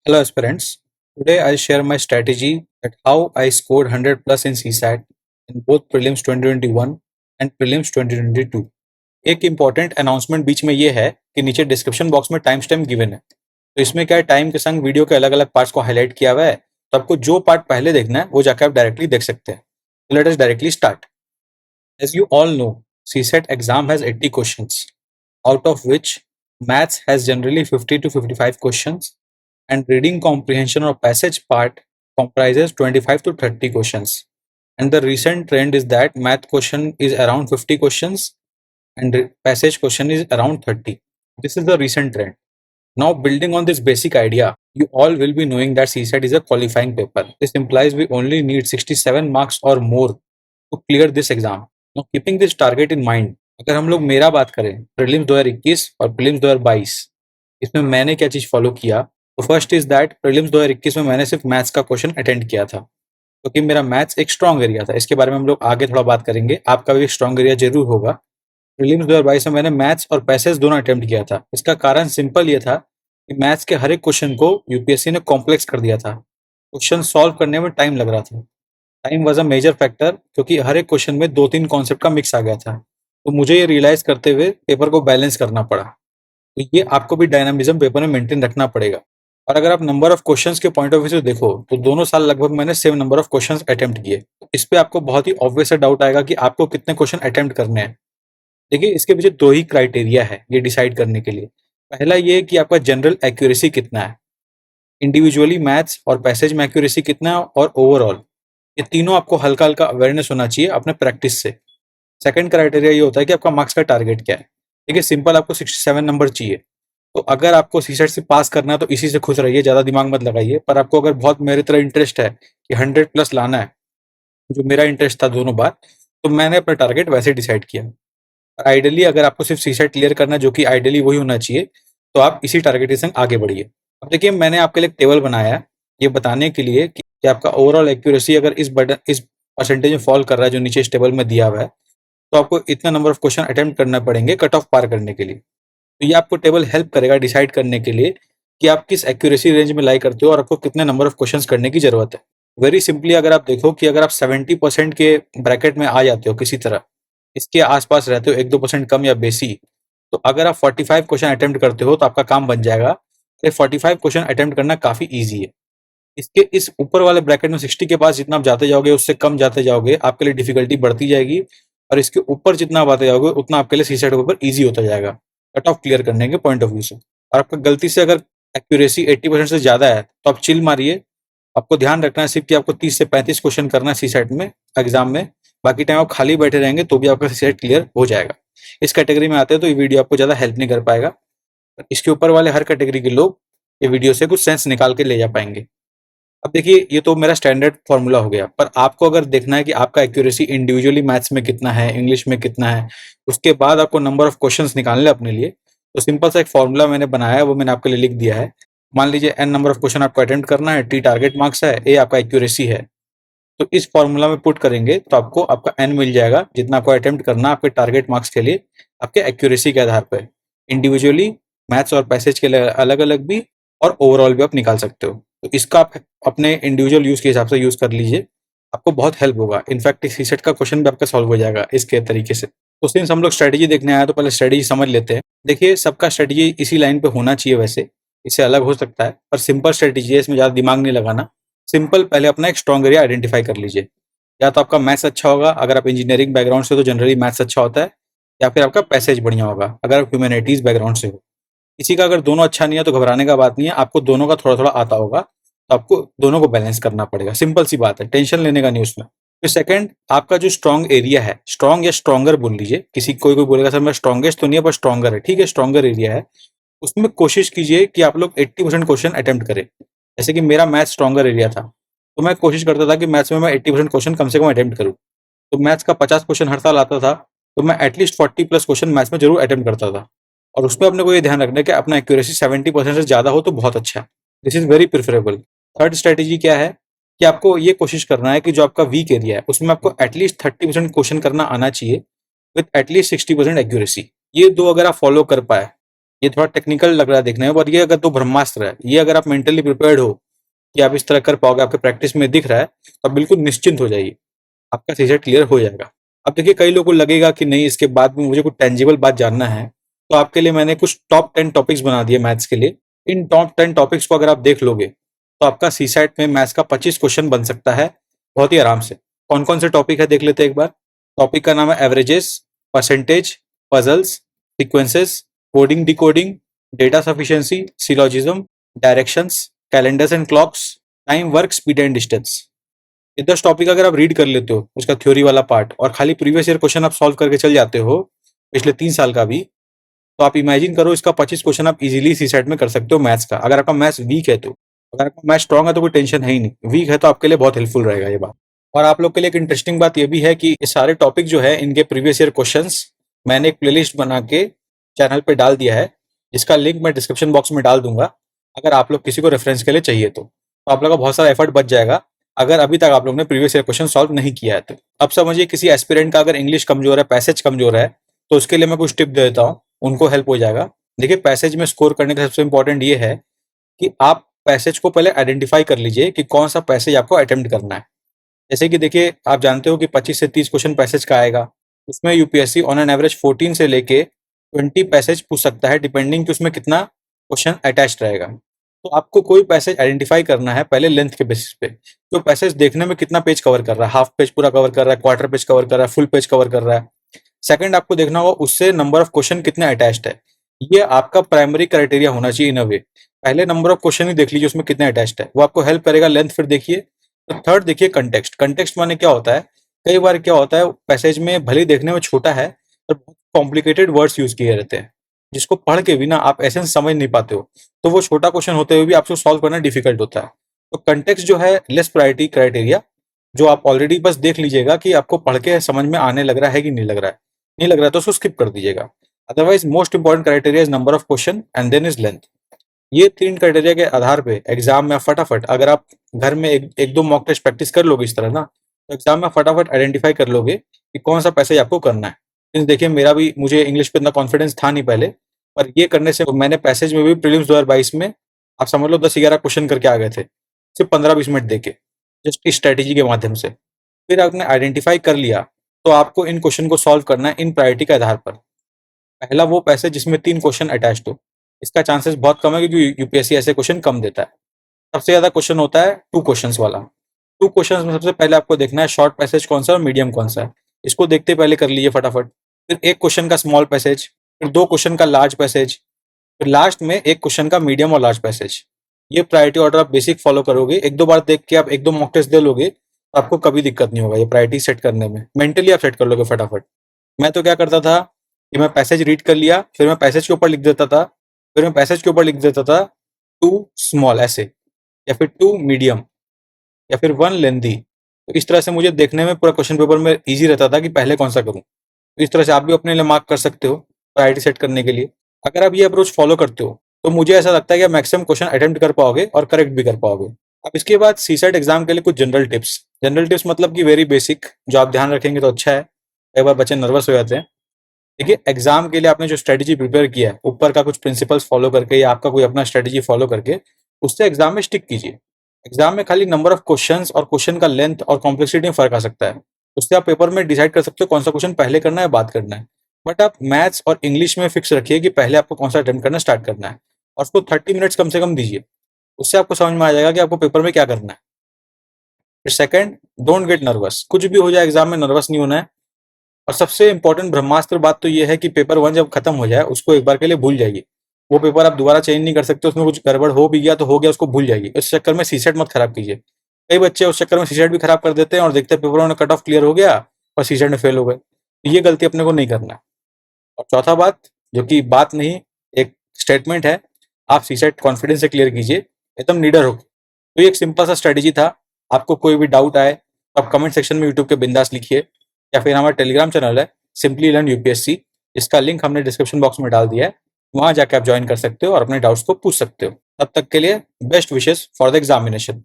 Hello aspirants. Today I'll share my strategy at how I scored 100 plus in CSAT in both prelims 2021 and prelims 2022. एक important announcement बीच में ये है कि नीचे description box में time stamp given है। तो इसमें क्या है, टाइम के संग वीडियो के अलग अलग पार्ट्स को हाईलाइट किया हुआ है। तो आपको जो पार्ट पहले देखना है वो जाकर आप डायरेक्टली देख सकते हैं। Let us directly start. As you all know, CSAT exam has 80 questions, out of which maths has generally 50 to 55 questions and reading comprehension or passage part comprises 25 to 30 questions. And the recent trend is that math question is around 50 questions and passage question is around 30. This is the recent trend. Now, building on this basic idea, you all will be knowing that CSAT is a qualifying paper. This implies we only need 67 marks or more to clear this exam. Now, keeping this target in mind, अगर हम लोग मेरा बात करें prelims 2021 और prelims 2022, इसमें मैंने क्या चीज़ फॉलो किया। तो फर्स्ट इज दैट प्रीलिम्स 2021 में मैंने सिर्फ मैथ्स का क्वेश्चन अटेंड किया था, क्योंकि मेरा मैथ्स एक स्ट्रॉन्ग एरिया था। इसके बारे में हम लोग आगे थोड़ा बात करेंगे, आपका भी एक स्ट्रॉन्ग एरिया जरूर होगा। प्रीलिम्स 2022 में मैंने मैथ्स और पैसेज दोनों अटेम्प्ट किया था। इसका कारण सिंपल ये था कि मैथ्स के हर एक क्वेश्चन को यूपीएससी ने कॉम्प्लेक्स कर दिया था। क्वेश्चन सॉल्व करने में टाइम लग रहा था। Time was a major factor, क्योंकि हर एक क्वेश्चन में 2-3 कॉन्सेप्ट का मिक्स आ गया था। तो मुझे ये रियलाइज करते हुए पेपर को बैलेंस करना पड़ा। तो ये आपको भी डायनामिज्म पेपर में मेंटेन रखना पड़ेगा। और अगर आप नंबर ऑफ क्वेश्चंस के पॉइंट ऑफ व्यू से देखो तो दोनों साल लगभग मैंने same number of questions attempt किए। इस पे आपको बहुत ही ऑब्वियस डाउट आएगा कि आपको कितने क्वेश्चन अटेम्प्ट करने हैं। देखिए, इसके पीछे 2 ही क्राइटेरिया है ये डिसाइड करने के लिए। पहला ये कि आपका जनरल एक्यूरेसी कितना है, इंडिविजुअली मैथ्स और पैसेज में एक्यूरेसी कितना है, और ओवरऑल ये तीनों आपको हल्का हल्का अवेयरनेस होना चाहिए अपने प्रैक्टिस से। सेकंड क्राइटेरिया ये होता है कि आपका मार्क्स का टारगेट क्या है। देखिए, सिंपल आपको 67 नंबर चाहिए। तो अगर आपको सीसेट से पास करना है तो इसी से खुश रहिए, ज़्यादा दिमाग मत लगाइए। पर आपको अगर बहुत मेरी तरह इंटरेस्ट है कि 100 प्लस लाना है, जो मेरा इंटरेस्ट था दोनों बार, तो मैंने अपना टारगेट वैसे डिसाइड किया। आइडियली अगर आपको सिर्फ सीसेट क्लियर करना है, जो कि आइडियली वही होना चाहिए, तो आप इसी टारगेट के संग आगे बढ़िए। अब देखिए, मैंने आपके लिए एक टेबल बनाया है ये बताने के लिए कि आपका ओवरऑल एक्यूरेसी अगर इस परसेंटेज में फॉल कर रहा है जो नीचे इस टेबल में दिया हुआ है, तो आपको इतना नंबर ऑफ क्वेश्चन अटेम्प्ट करना पड़ेंगे कट ऑफ पार करने के लिए। तो ये आपको टेबल हेल्प करेगा डिसाइड करने के लिए कि आप किस एक्यूरेसी रेंज में लाई करते हो और आपको कितने नंबर ऑफ क्वेश्चंस करने की जरूरत है। वेरी सिंपली अगर आप देखो कि अगर आप 70% के ब्रैकेट में आ जाते हो किसी तरह, इसके आसपास रहते हो 1-2% कम या बेसी, तो अगर आप 45 क्वेश्चन अटेम्प्ट करते हो तो आपका काम बन जाएगा। ये 45 क्वेश्चन अटेम्प्ट करना काफी ईजी है। इसके इस ऊपर वाले ब्रैकेट में 60 के पास जितना आप जाते जाओगे, उससे कम जाते जाओगे, आपके लिए डिफिकल्टी बढ़ती जाएगी। और इसके ऊपर जितना आप आते जाओगे उतना आपके लिए सीसेट पेपर ईजी होता जाएगा कट ऑफ क्लियर करने के पॉइंट ऑफ व्यू से। और आपका गलती से अगर एक्यूरेसी 80% से ज्यादा है तो आप चिल मारिए। आपको ध्यान रखना है सिर्फ कि आपको 30 से 35 क्वेश्चन करना है सीसेट में एग्जाम में। बाकी टाइम आप खाली बैठे रहेंगे तो भी आपका सीसेट क्लियर हो जाएगा। इस कैटेगरी में आते हैं तो ये वीडियो आपको ज्यादा हेल्प नहीं कर पाएगा। इसके ऊपर वाले हर कैटेगरी के लोग ये वीडियो से कुछ सेंस निकाल के ले जा पाएंगे। अब देखिए, ये तो मेरा स्टैंडर्ड फॉर्मूला हो गया, पर आपको अगर देखना है कि आपका एक्यूरेसी इंडिविजुअली मैथ्स में कितना है, इंग्लिश में कितना है, उसके बाद आपको नंबर ऑफ क्वेश्चंस निकालने अपने लिए, तो सिंपल सा एक फॉर्मूला मैंने बनाया है, वो मैंने आपके लिए लिख दिया है। मान लीजिए n नंबर ऑफ क्वेश्चन आपको अटेम्प्ट करना है, t टारगेट मार्क्स है, a आपका एक्यूरेसी है। तो इस फॉर्मूला में पुट करेंगे तो आपको आपका n मिल जाएगा, जितना आपको अटेम्प्ट करना आपके टारगेट मार्क्स के लिए आपके एक्यूरेसी के आधार पर। इंडिविजुअली मैथ्स और पैसेज के लिए अलग अलग भी और ओवरऑल भी आप निकाल सकते हो। तो इसका आप अपने इंडिविजुअल यूज के हिसाब से यूज कर लीजिए, आपको बहुत हेल्प होगा। इनफैक्ट सीसेट का क्वेश्चन भी आपका सॉल्व हो जाएगा इसके तरीके से। तो सिंस हम लोग स्ट्रेटेजी देखने आए तो पहले स्ट्रेटेजी समझ लेते हैं। देखिए, सबका स्ट्रेटेजी इसी लाइन पे होना चाहिए, वैसे इससे अलग हो सकता है, पर सिंपल स्ट्रेटेजी है, इसमें ज़्यादा दिमाग नहीं लगाना। सिंपल पहले अपना एक स्ट्रॉन्ग एरिया आइडेंटिफाई कर लीजिए। या तो आपका मैथ्स अच्छा होगा, अगर आप इंजीनियरिंग बैकग्राउंड से हो तो जनरली मैथ्स अच्छा होता है, या फिर आपका पैसेज बढ़िया होगा अगर आप ह्यूमैनिटीज बैकग्राउंड से हो। किसी का अगर दोनों अच्छा नहीं है तो घबराने का बात नहीं है, आपको दोनों का थोड़ा थोड़ा आता होगा, तो आपको दोनों को बैलेंस करना पड़ेगा। सिंपल सी बात है, टेंशन लेने का नहीं उसमें। फिर सेकंड, आपका जो स्ट्रॉन्ग एरिया है, स्ट्रॉन्ग या स्ट्रॉन्गर बोल लीजिए, किसी कोई कोई बोलेगा सर मैं स्ट्रॉन्गेस्ट तो नहीं है पर स्ट्रॉन्गर है, ठीक है, स्ट्रॉन्गर एरिया है, उसमें कोशिश कीजिए कि आप लोग 80% क्वेश्चन अटेम्प्ट करें। जैसे कि मेरा मैथ्स स्ट्रॉन्गर एरिया था, तो मैं कोशिश करता था कि मैथ्स में मैं 80% क्वेश्चन कम से कम अटेम्प्ट करूँ। तो मैथ्स का 50 क्वेश्चन हर साल आता था, तो मैं एटलीस्ट 40 प्लस क्वेश्चन मैथ्स में जरूर अटेम्प्ट करता था। और उसमें अपने को ये ध्यान रखना है कि अपना एक्यूरेसी 70% से ज़्यादा हो तो बहुत अच्छा है। This is very preferable. Third strategy क्या है कि आपको ये कोशिश करना है कि जो आपका वीक एरिया है उसमें आपको एटलीस्ट 30% क्वेश्चन करना आना चाहिए विथ एटलीस्ट 60% एक्यूरेसी। ये दो अगर आप फॉलो कर पाए ये थोड़ा टेक्निकल लग रहा है देखने में, पर ये अगर तो ब्रह्मास्त्र है। ये अगर आप मेंटली प्रिपेयर्ड हो कि आप इस तरह कर पाओगे, आपके प्रैक्टिस में दिख रहा है, तो आप बिल्कुल निश्चिंत हो जाइए, आपका सीसेट क्लियर हो जाएगा। अब देखिए कई लोगों को लगेगा कि नहीं, इसके बाद भी मुझे कुछ टेंजिबल बात जानना है, तो आपके लिए मैंने कुछ टॉप 10 टॉपिक्स बना दिए मैथ्स के लिए। इन टॉप 10 टॉपिक्स को अगर आप देख लोगे, तो आपका सीसैट में मैथ्स का 25 क्वेश्चन बन सकता है बहुत ही आराम से। कौन-कौन से टॉपिक है देख लेते हैं एक बार। टॉपिक का नाम है averages, percentage, puzzles, sequences, coding decoding, data sufficiency, syllogism, directions, calendars and clocks, time, work, speed and distance. ये 10 टॉपिक अगर आप रीड कर लेते हो, उसका थ्योरी वाला पार्ट, और खाली प्रीवियस ईयर क्वेश्चन आप सॉल्व करके चल जाते हो, पिछले 3 साल का भी, तो आप इमेजिन करो इसका 25 क्वेश्चन आप इजीली सीसेट में कर सकते हो मैथ्स का। अगर आपका मैथ्स वीक है तो। अगर आपका मैथ्स स्ट्रांग है तो कोई टेंशन है ही नहीं, वीक है तो आपके लिए बहुत हेल्पफुल रहेगा ये बात। और आप लोग के लिए एक इंटरेस्टिंग बात ये भी है कि ये सारे टॉपिक जो है, इनके प्रीवियस ईयर क्वेश्चंस मैंने एक प्लेलिस्ट बना के चैनल पे डाल दिया है, जिसका लिंक मैं डिस्क्रिप्शन बॉक्स में डाल दूंगा, अगर आप लोग किसी को रेफरेंस के लिए चाहिए तो आप लोग का बहुत सारा एफर्ट बच जाएगा, अगर अभी तक आप लोग ने प्रीवियस ईयर क्वेश्चन सॉल्व नहीं किया है तो। अब समझिए किसी एस्पिरेंट का अगर इंग्लिश कमजोर है, पैसेज कमजोर है, तो उसके लिए मैं कुछ टिप दे देता हूँ, उनको हेल्प हो जाएगा। देखिए पैसेज में स्कोर करने का सबसे इंपॉर्टेंट ये है कि आप पैसेज को पहले आइडेंटिफाई कर लीजिए कि कौन सा पैसेज आपको अटेम्प्ट करना है। जैसे कि देखिए आप जानते हो कि 25 से 30 क्वेश्चन पैसेज का आएगा, उसमें यूपीएससी ऑन एन एवरेज 14 से लेके 20 पैसेज पूछ सकता है, डिपेंडिंग कि उसमें कितना क्वेश्चन अटैच्ड रहेगा। तो आपको कोई पैसेज आइडेंटिफाई करना है पहले लेंथ के बेसिस पे, तो पैसेज देखने में कितना पेज कवर कर रहा है, हाफ पेज पूरा कवर कर रहा है, क्वार्टर पेज कवर कर रहा है, फुल पेज कवर कर रहा है। सेकंड आपको देखना होगा उससे नंबर ऑफ क्वेश्चन कितने अटैच्ड है, ये आपका प्राइमरी क्राइटेरिया होना चाहिए इन अ वे। पहले नंबर ऑफ क्वेश्चन ही देख लीजिए उसमें कितने अटैच्ड है, वो आपको हेल्प करेगा। लेंथ फिर देखिए। तो थर्ड देखिए कंटेक्स्ट। कंटेक्स्ट माने क्या होता है, कई बार क्या होता है पैसेज में भले ही देखने में छोटा है, पर बहुत कॉम्प्लिकेटेड वर्ड्स यूज किए रहते हैं, जिसको पढ़ के भी ना आप एसेंस समझ नहीं पाते हो, तो वो छोटा क्वेश्चन होते हुए भी आपको सॉल्व करना डिफिकल्ट होता है। तो कंटेक्स्ट जो है लेस प्रायोरिटी क्राइटेरिया, जो आप ऑलरेडी बस देख लीजिएगा कि आपको पढ़ के समझ में आने लग रहा है कि नहीं लग रहा है। नहीं लग रहा है तो उसको स्किप कर दीजिएगा। Otherwise most important criteria is number of question and then is length. ये 3 क्राइटेरिया के आधार पे एग्जाम में फटाफट, अगर आप घर में एक दो मॉक टेस्ट प्रैक्टिस कर लोगे इस तरह ना, तो एग्जाम में फटाफट आइडेंटिफाई कर लोगे कि कौन सा पैसेज आपको करना है। मीन्स देखिए मेरा भी, मुझे इंग्लिश पे इतना कॉन्फिडेंस था नहीं पहले, पर ये करने से मैंने पैसेज में भी प्रीलिम्स 2022 में आप समझ लो 10-11 क्वेश्चन करके आ गए थे, सिर्फ 15-20 मिनट देके, जस्ट इस स्ट्रेटेजी के माध्यम से। फिर आपने आइडेंटिफाई कर लिया, तो आपको इन क्वेश्चन को सॉल्व करना है इन प्रायोरिटी के आधार पर। पहला वो पैसेज जिसमें 3 क्वेश्चन अटैच्ड हो, इसका चांसेस बहुत कम है क्योंकि यूपीएससी ऐसे क्वेश्चन कम देता है। सबसे ज्यादा क्वेश्चन होता है 2 क्वेश्चंस वाला। 2 क्वेश्चंस में सबसे पहले आपको देखना है शॉर्ट पैसेज कौन सा है और मीडियम कौन सा है, इसको देखते पहले कर लीजिए फटाफट। फिर 1 क्वेश्चन का स्मॉल पैसेज, फिर 2 क्वेश्चन का लार्ज पैसेज, फिर लास्ट में 1 क्वेश्चन का मीडियम और लार्ज पैसेज। ये प्रायोरिटी ऑर्डर आप बेसिक फॉलो करोगे, 1-2 बार देख के आप 1-2 मॉक टेस्ट दे लोगे, तो आपको कभी दिक्कत नहीं होगा ये प्रायोरिटी सेट करने में। मेंटली आप सेट कर लोगे फटाफट। मैं तो क्या करता था कि मैं पैसेज रीड कर लिया, फिर मैं पैसेज के ऊपर लिख देता था, फिर मैं पैसेज के ऊपर लिख देता था 2 स्मॉल ऐसे, या फिर 2 मीडियम, या फिर 1 लेंथी। तो इस तरह से मुझे देखने में पूरा क्वेश्चन पेपर में ईज़ी रहता था कि पहले कौन सा करूँ। तो इस तरह से आप भी अपने लिए मार्क कर सकते हो प्रायोरिटी सेट करने के लिए। अगर आप ये अप्रोच फॉलो करते हो, तो मुझे ऐसा लगता है कि आप मैक्सिमम क्वेश्चन अटेम्प्ट कर पाओगे और करेक्ट भी कर पाओगे। अब इसके बाद सीसेट एग्जाम के लिए कुछ जनरल टिप्स। जनरल टिप्स मतलब कि वेरी बेसिक, जो आप ध्यान रखेंगे तो अच्छा है। कई बार बच्चे नर्वस हो जाते हैं। देखिए एग्जाम के लिए आपने जो स्ट्रेटेजी प्रिपेयर किया है, ऊपर का कुछ प्रिंसिपल्स फॉलो करके या आपका कोई अपना स्ट्रेटेजी फॉलो करके, उससे एग्जाम में स्टिक कीजिए। एग्जाम में खाली नंबर ऑफ क्वेश्चंस और क्वेश्चन का लेंथ और कॉम्प्लेक्सिटी में फर्क आ सकता है, उससे आप पेपर में डिसाइड कर सकते हो कौन सा क्वेश्चन पहले करना है बाद करना है। बट आप मैथ्स और इंग्लिश में फिक्स रखिए कि पहले आपको कौन सा अटेम्प्ट करना स्टार्ट करना है, और उसको 30 मिनट्स कम से कम दीजिए। उससे आपको समझ में आ जाएगा कि आपको पेपर में क्या करना है। फिर सेकंड, डोंट गेट नर्वस। कुछ भी हो जाए एग्जाम में नर्वस नहीं होना है। और सबसे इंपॉर्टेंट ब्रह्मास्त्र बात तो ये है कि पेपर 1 जब खत्म हो जाए, उसको एक बार के लिए भूल जाइए। वो पेपर आप दोबारा चेंज नहीं कर सकते, उसमें कुछ गड़बड़ हो भी गया तो हो गया, उसको भूल जाइए। इस चक्कर में सीसेट मत खराब कीजिए। कई बच्चे उस चक्कर में सीसेट भी खराब कर देते हैं और देखते हैं पेपरों में कट ऑफ क्लियर हो गया और सीसेट में फेल हो गए। तो ये गलती अपने को नहीं करना है। और चौथा बात, जो कि बात नहीं, एक स्टेटमेंट है, आप सीसेट कॉन्फिडेंस से क्लियर कीजिए, एकदम निडर होकर। तो ये एक सिंपल सा स्ट्रेटेजी था। आपको कोई भी डाउट आए तो आप कमेंट सेक्शन में यूट्यूब के बिंदास लिखिए, या फिर हमारा टेलीग्राम चैनल है सिंपली लर्न यूपीएससी, इसका लिंक हमने डिस्क्रिप्शन बॉक्स में डाल दिया है, वहां जाके आप ज्वाइन कर सकते हो और अपने डाउट्स को पूछ सकते हो। तब तक के लिए best wishes for the examination.